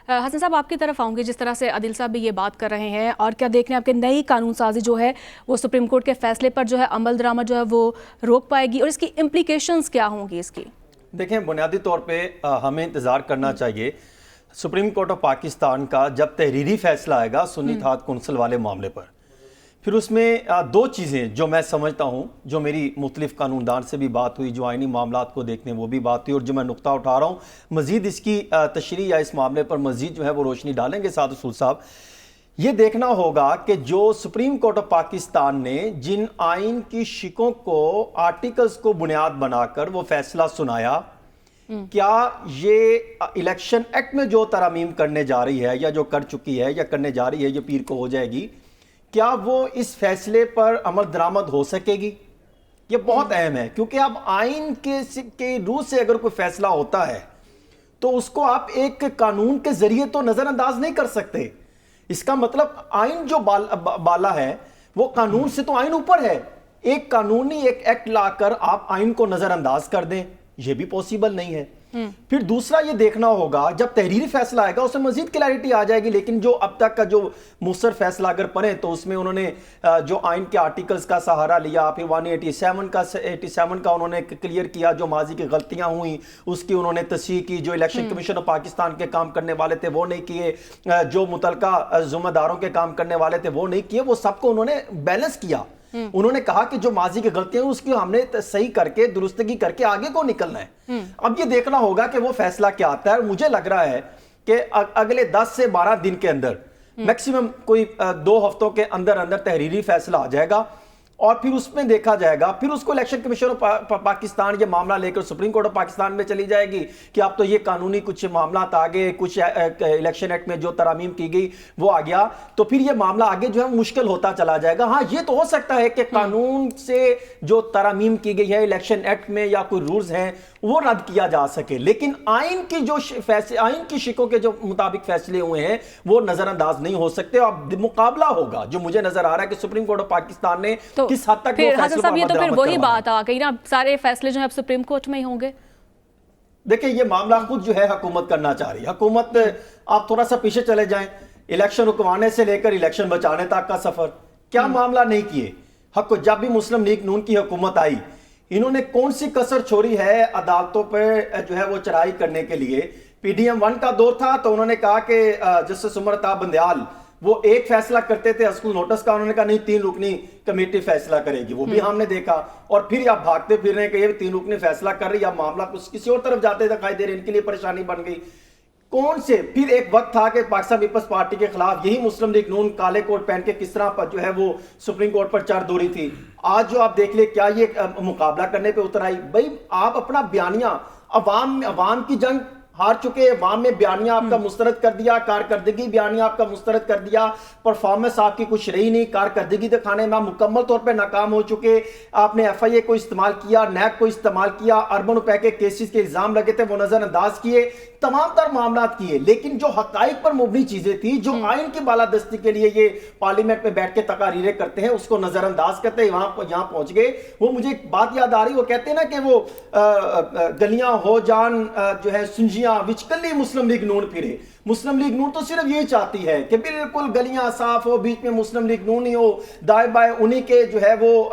حسن صاحب آپ کی طرف آؤں گے، جس طرح سے عادل صاحب بھی یہ بات کر رہے ہیں، اور کیا دیکھ رہے ہیں آپ کے نئی قانون سازی جو ہے وہ سپریم کورٹ کے فیصلے پر جو ہے عمل درآمد جو ہے وہ روک پائے گی، اور اس کی امپلیکیشنز کیا ہوں گی اس کی؟ دیکھیں، بنیادی طور پہ ہمیں انتظار کرنا چاہیے سپریم کورٹ آف پاکستان کا جب تحریری فیصلہ آئے گا سنی اتحاد کونسل والے معاملے پر. پھر اس میں دو چیزیں جو میں سمجھتا ہوں، جو میری مختلف قانون دان سے بھی بات ہوئی، جو آئینی معاملات کو دیکھنے وہ بھی بات ہوئی، اور جو میں نقطہ اٹھا رہا ہوں مزید اس کی تشریح یا اس معاملے پر مزید جو ہے وہ روشنی ڈالیں گے سعد رسول صاحب. یہ دیکھنا ہوگا کہ جو سپریم کورٹ آف پاکستان نے جن آئین کی شقوں کو آرٹیکلز کو بنیاد بنا کر وہ فیصلہ سنایا، کیا یہ الیکشن ایکٹ میں جو ترامیم کرنے جا رہی ہے یا جو کر چکی ہے یا کرنے جا رہی ہے، یہ پیر کو ہو جائے گی، کیا وہ اس فیصلے پر عمل درآمد ہو سکے گی؟ یہ بہت اہم ہے، کیونکہ اب آئین کے روح سے اگر کوئی فیصلہ ہوتا ہے تو اس کو آپ ایک قانون کے ذریعے تو نظر انداز نہیں کر سکتے. اس کا مطلب آئین جو بالا ہے وہ قانون سے تو آئین اوپر ہے. ایک قانونی ایک ایکٹ لا کر آپ آئین کو نظر انداز کر دیں، یہ بھی پوسیبل نہیں ہے. پھر دوسرا یہ دیکھنا ہوگا جب تحریری فیصلہ آئے گا اس میں مزید کلیئرٹی آ جائے گی، لیکن جو اب تک کا جو مؤثر فیصلہ اگر پڑھیں تو اس میں انہوں نے جو آئین کے آرٹیکلز کا سہارا لیا، پھر 187 کا انہوں نے کلیئر کیا، جو ماضی کی غلطیاں ہوئیں اس کی انہوں نے تصحیح کی، جو الیکشن کمیشن آف پاکستان کے کام کرنے والے تھے وہ نہیں کیے، جو متعلقہ ذمہ داروں کے کام کرنے والے تھے وہ نہیں کیے، وہ سب کو انہوں نے بیلنس کیا. انہوں نے کہا کہ جو ماضی کی غلطیاں ہیں اس کی ہم نے صحیح کر کے درستگی کر کے آگے کو نکلنا ہے. اب یہ دیکھنا ہوگا کہ وہ فیصلہ کیا آتا ہے. مجھے لگ رہا ہے کہ اگلے 10 سے 12 دن کے اندر میکسیمم کوئی 2 ہفتوں کے اندر تحریری فیصلہ آ جائے گا، اور پھر اس میں دیکھا جائے گا، پھر اس کو الیکشن کمیشن آف پاکستان یہ معاملہ لے کر سپریم کورٹ آف پاکستان میں چلی جائے گی کہ اب تو یہ قانونی کچھ معاملات آگے، کچھ الیکشن ایکٹ میں جو ترامیم کی گئی وہ آ گیا، تو پھر یہ معاملہ آگے جو ہے مشکل ہوتا چلا جائے گا. ہاں یہ تو ہو سکتا ہے کہ قانون سے جو ترامیم کی گئی ہے الیکشن ایکٹ میں یا کوئی رولز ہیں وہ رد کیا جا سکے، لیکن آئین کی جو آئین کی شقوں کے جو مطابق فیصلے ہوئے ہیں وہ نظر انداز نہیں ہو سکتے. اب مقابلہ ہوگا جو مجھے نظر آ رہا ہے کہ سپریم کورٹ آف پاکستان نے کس حد تک پھر حسن صاحب یہ تو پھر وہی بات آ گئی نا، سارے فیصلے جو ہیں اب سپریم کورٹ میں ہی ہوں گے. دیکھیں یہ معاملہ خود جو ہے حکومت کرنا چاہ رہی ہے. حکومت آپ تھوڑا سا پیچھے چلے جائیں، الیکشن رکوانے سے لے کر الیکشن بچانے تک کا سفر کیا معاملہ نہیں کیے. جب بھی مسلم لیگ نون کی حکومت آئی انہوں نے کون سی کسر چھوڑی ہے عدالتوں پہ جو ہے وہ چڑھائی کرنے کے لیے. پی ڈی ایم 1 کا دور تھا تو انہوں نے کہا کہ جسٹس عمر عطا بندیال وہ ایک فیصلہ کرتے تھے اسکول نوٹس کا، انہوں نے کہا نہیں 3 رکنی کمیٹی فیصلہ کرے گی، وہ بھی ہم نے دیکھا. اور پھر آپ بھاگتے پھر رہے ہیں کہ یہ 3 رکنی فیصلہ کر رہی ہے، اب معاملہ کسی اور طرف جاتے دکھائی دے رہے ہیں، ان کے لیے پریشانی بن گئی. کون سے پھر ایک وقت تھا کہ پاکستان پیپلز پارٹی کے خلاف یہی مسلم لیگ نون کالے کوٹ پہن کے کس طرح پر جو ہے وہ سپریم کورٹ پر چڑھ دوری تھی. آج جو آپ دیکھ لیں کیا یہ مقابلہ کرنے پہ اتر آئی. بھائی آپ اپنا بیانیہ عوام کی جنگ ہار چکے، عوام میں بیانیہ آپ کا مسترد کر دیا، کارکردگی بیانیہ آپ کا مسترد کر دیا، پرفارمنس آپ کی کچھ رہی نہیں، کارکردگی دکھانے میں مکمل طور پہ ناکام ہو چکے. آپ نے ایف آئی اے کو استعمال کیا، نیب کو استعمال کیا، اربن اوپیک کے کیسز کے الزام لگے تھے وہ نظر انداز کیے، تمام تر معاملات کیے، لیکن جو حقائق پر مبنی چیزیں تھی، جو آئین کی بالادستی کے لیے یہ پارلیمنٹ میں بیٹھ کے تقاریریں کرتے ہیں اس کو نظر انداز کرتے ہیں. یہاں پہنچ گئے. وہ مجھے ایک بات یاد آ رہی، وہ کہتے ہیں نا کہ وہ گلیاں ہو جان جو ہے سنجیاں وچکلی مسلم لیگ نون پھرے. مسلم لیگ نون تو صرف یہ چاہتی ہے کہ بالکل گلیاں صاف ہو، بیچ میں مسلم لیگ نون ہی ہو، دائیں بائیں انہی کے جو ہے وہ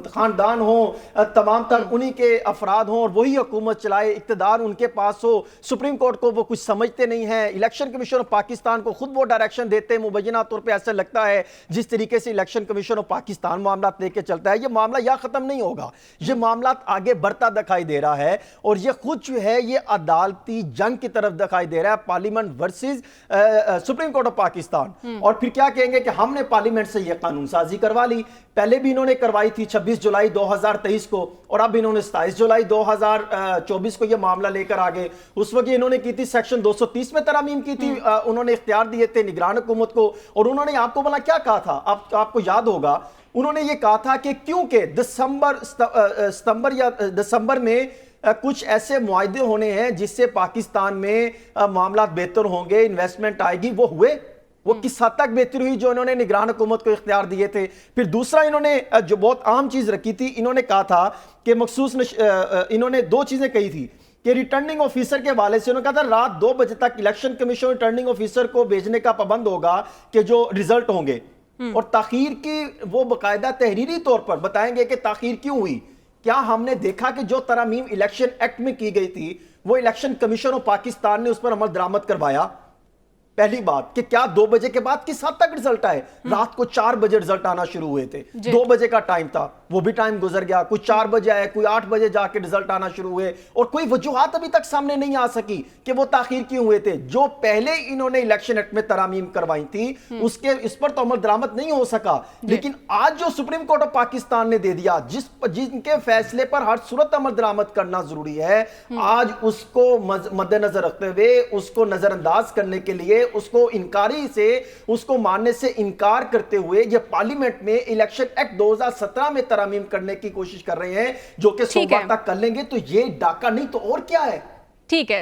خاندان ہوں، تمام تر انہی کے افراد ہوں اور وہی حکومت چلائے، اقتدار ان کے پاس ہو. سپریم کورٹ کو وہ کچھ سمجھتے نہیں ہیں، الیکشن کمیشن آف پاکستان کو خود وہ ڈائریکشن دیتے ہیں. مبینہ طور پہ ایسا لگتا ہے جس طریقے سے الیکشن کمیشن آف پاکستان معاملات لے کے چلتا ہے، یہ معاملہ یا ختم نہیں ہوگا، یہ معاملات آگے بڑھتا دکھائی دے رہا ہے، اور یہ خود جو ہے یہ عدالتی جنگ کی طرف دکھائی دے رہا ہے، parliament versus Supreme Court of Pakistan. اور پھر کیا کہیں گے کہ ہم نے پارلیمنٹ سے یہ قانون سازی کروا لی. پہلے بھی انہوں نے کروائی تھی 26 جولائی 2023 کو، اور اب انہوں نے 27 جولائی 2024 کو یہ معاملہ لے کر آگے. اس وقت انہوں نے کی تھی سیکشن 230 میں ترامیم کی تھی، انہوں نے اختیار دیے تھے نگران حکومت کو، اور انہوں نے آپ کو بلا کیا کہا تھا، آپ کو یاد ہوگا انہوں نے یہ کہا تھا کہ کیونکہ دسمبر میں کچھ ایسے معاہدے ہونے ہیں جس سے پاکستان میں معاملات بہتر ہوں گے، انویسٹمنٹ آئے گی، وہ ہوئے. وہ کس حد تک بہتر ہوئی جو انہوں نے نگران حکومت کو اختیار دیے تھے. پھر دوسرا انہوں نے جو بہت عام چیز رکھی تھی، انہوں نے کہا تھا کہ مخصوص انہوں نے 2 چیزیں کہی تھی کہ ریٹرننگ آفیسر کے حوالے سے انہوں نے کہا تھا رات 2 بجے تک الیکشن کمیشن ریٹرننگ آفیسر کو بھیجنے کا پابند ہوگا کہ جو ریزلٹ ہوں گے، اور تاخیر کی وہ باقاعدہ تحریری طور پر بتائیں گے کہ تاخیر کیوں ہوئی۔ کیا ہم نے دیکھا کہ جو ترامیم الیکشن ایکٹ میں کی گئی تھی وہ الیکشن کمیشن آف پاکستان نے اس پر عمل درآمد کروایا؟ پہلی بات کہ کیا 2 بجے کے بعد کس حد تک رزلٹ آئے؟ رات کو 4 بجے رزلٹ آنا شروع ہوئے تھے، 2 بجے کا ٹائم تھا، وہ بھی ٹائم گزر گیا، کوئی 4 بجے آئے، کوئی 8 بجے جا کے رزلٹ آنا شروع ہوئے، اور کوئی وجوہات ابھی تک سامنے نہیں آ سکی کہ وہ تاخیر کیوں ہوئے تھے۔ جو پہلے انہوں نے الیکشن ایکٹ میں ترامیم کروائی تھی اس پر تو عمل درآمد نہیں ہو سکا، لیکن آج جو سپریم کورٹ آف پاکستان نے دے دیا، جن کے فیصلے پر ہر صورت عمل درآمد کرنا ضروری ہے، آج اس کو مد نظر رکھتے ہوئے اس کو نظر انداز کرنے کے لیے اس کو سے اس کو ماننے سے انکار کرتے ہوئے یہ پارلیمنٹ میں الیکشن ایکٹ 2017 میں ترامیم کرنے کی کوشش کر رہے ہیں، جو کہ سوموار تک کر لیں گے۔ تو یہ ڈاکہ نہیں تو اور کیا ہے؟ ٹھیک ہے۔